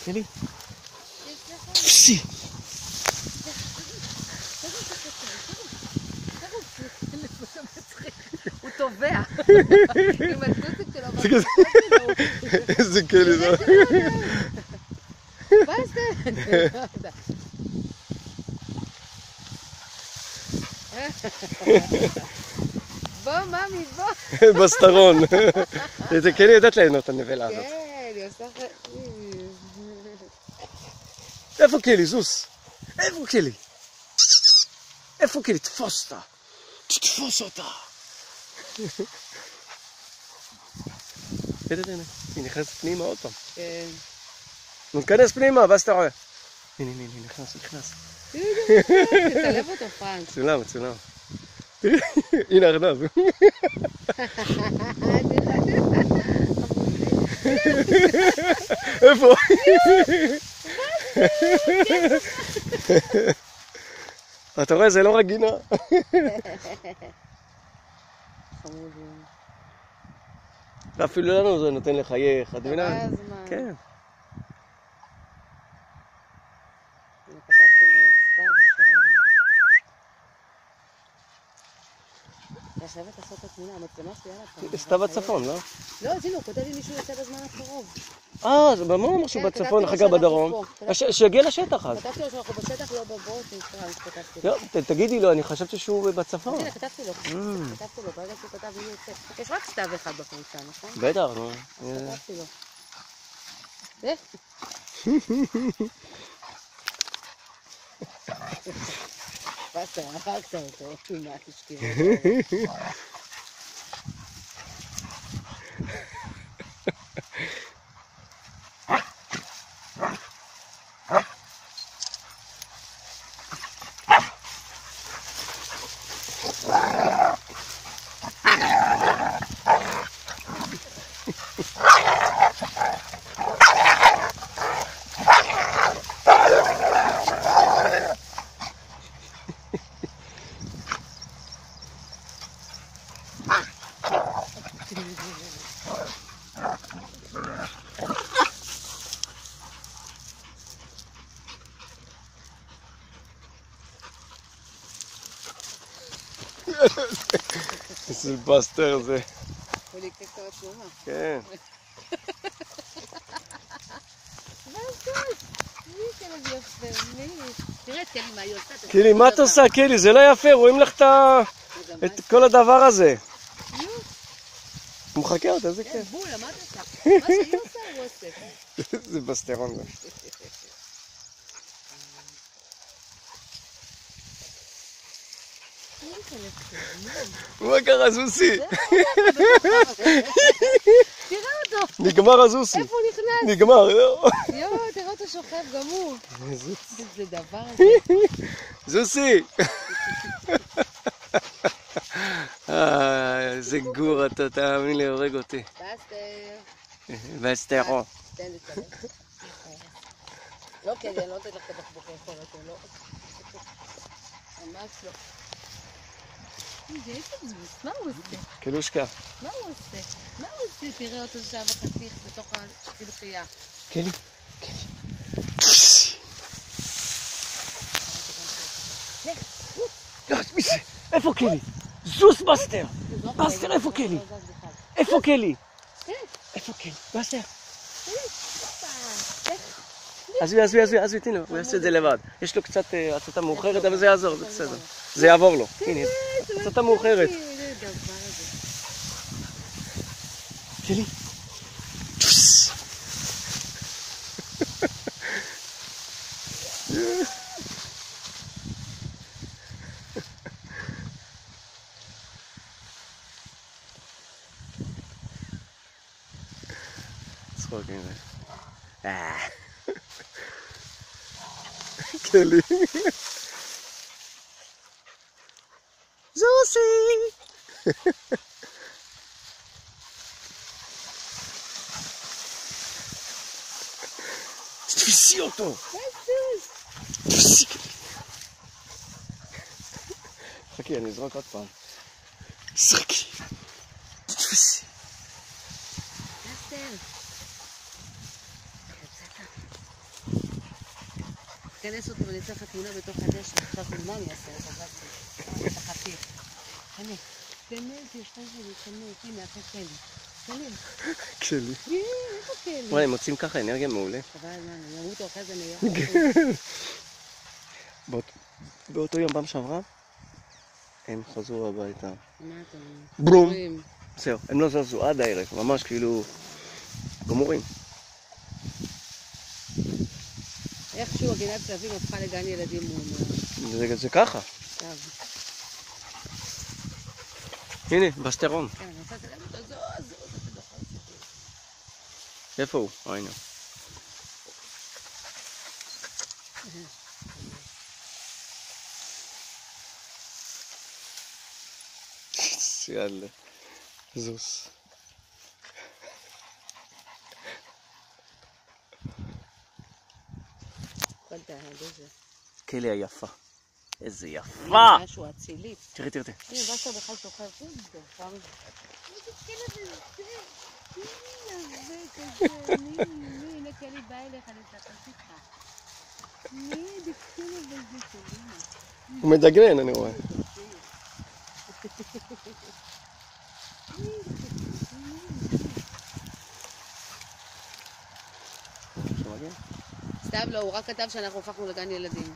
קלי. תפסי. הוא טובע. עם הטוסיק שלו. איזה קלי זה. מה זה? בוא, ממי, בוא. בסטרון. זה קלי יודעת ליהנות הנבלה הזאת. כן, היא עושה... איפה קלי, זוס? איפה קלי? איפה קלי? תפוס אותה. תתפוס אותה. הנה, היא נכנסת פנימה עוד פעם. כן. נכנס פנימה, ואז אתה רואה. הנה, נכנס. תצלב אותו פרנק. מצולם. הנה ארנב. איפה? אתה רואה, זה לא רק גינה. ואפילו לנו זה נותן לחייך, את מבינה? כן. אתה חייבת לעשות את התמונה, המצלמה שלי על הפעם. סתיו בצפון, לא? לא, אז הנה, הוא כותב לי מישהו יוצא בזמן הקרוב. זה במה הוא אמר שהוא בצפון, אחר כך בדרום? שיגיע לשטח אז. כתבתי לו שאנחנו בשטח, לא בבוט, נקרא, כתבתי לא, לו. תגידי לו, אני חשבתי שהוא בצפון. הנה, כתבתי לו, ברגע שהוא כתב לי יוצא. יש רק סתיו אחד בפריצה, נכון? בטח, נו. כתבתי לו. פסטה, הרגת אותו, מה תשכיבי. איזה בסטר זה. הוא ליקק את המצלמה. כן. תראה את קלי מה היא עושה. קלי, מה את עושה, קלי? זה לא יפה, רואים לך את כל הדבר הזה. הוא מחכה אותה, זה כן. בולה, מה אתה עושה? מה שהיא עושה, הוא עושה. זה בסטרון. מה קרה, זוסי? תראה אותו. נגמר הזוסי. איפה הוא נכנס? נגמר, יואו, תראה אותו שוכב גם הוא. איזה דבר הזה. זוסי! איזה גור אתה, תאמין לי, הורג אותי. בסטרו. תן לי צלם. לא, כי אני לא נותנת לך את הבקבוקי חולת, לא. ממש לא. איזה זבוס, מה הוא עושה? קלושקה. מה הוא עושה? מה הוא עושה? תראה אותו שם בחתיך בתוך הקלחייה. קלי. איפה קלי? זוס בסטר! בסטר, איפה קלי? איפה קלי? איפה קלי? בסטר. עזבי, תראו, הוא יעשה את זה לבד. יש לו קצת הצתה מאוחרת, אבל זה יעזור, זה בסדר. זה יעבור לו. הנה, הצתה מאוחרת. קלי. צחוק עם זה. קלי. זוסי! תתפסי אותו! תפסי! חכי, אני אזרוק עוד פעם. שחקי. תתפסי. אסתר. תכנס אותו ונצא לך תמונה בתוך הדשא. עכשיו תמונה אני אעשה, אז עזבתי. אתה חכי. תכנס. תכנס, יש לך שלי, תכנס. הנה, אחרי כלי. כלי. כלי. איפה כלי? וואי, הם מוצאים ככה אנרגיה מעולה. חבל לנו, ימותו אחרי זה נהיה. באותו יום פעם שעברה, הם חזרו הביתה. מה אתה אומר? ברום. זהו, הם לא זזו עד הערב, ממש כאילו גמורים. איכשהו הגינת כלבים הפכה לגן ילדים מול... זה ככה. טוב. הנה, בסטרון. כן, אני עושה את זה גם אותו, זו. איפה הוא? הנה. יאללה, זוס. כלי היפה. איזה יפה! משהו אצילי. תראי. הנה, בסטר בכלל שוכר. איזה כלב הזה. הנה כלי בא אליך, אני אסתכל איתך. איזה כלב הזה שלי. הוא מדגרן, אני רואה. סתם לא, הוא רק כתב שאנחנו הפכנו לגן ילדים.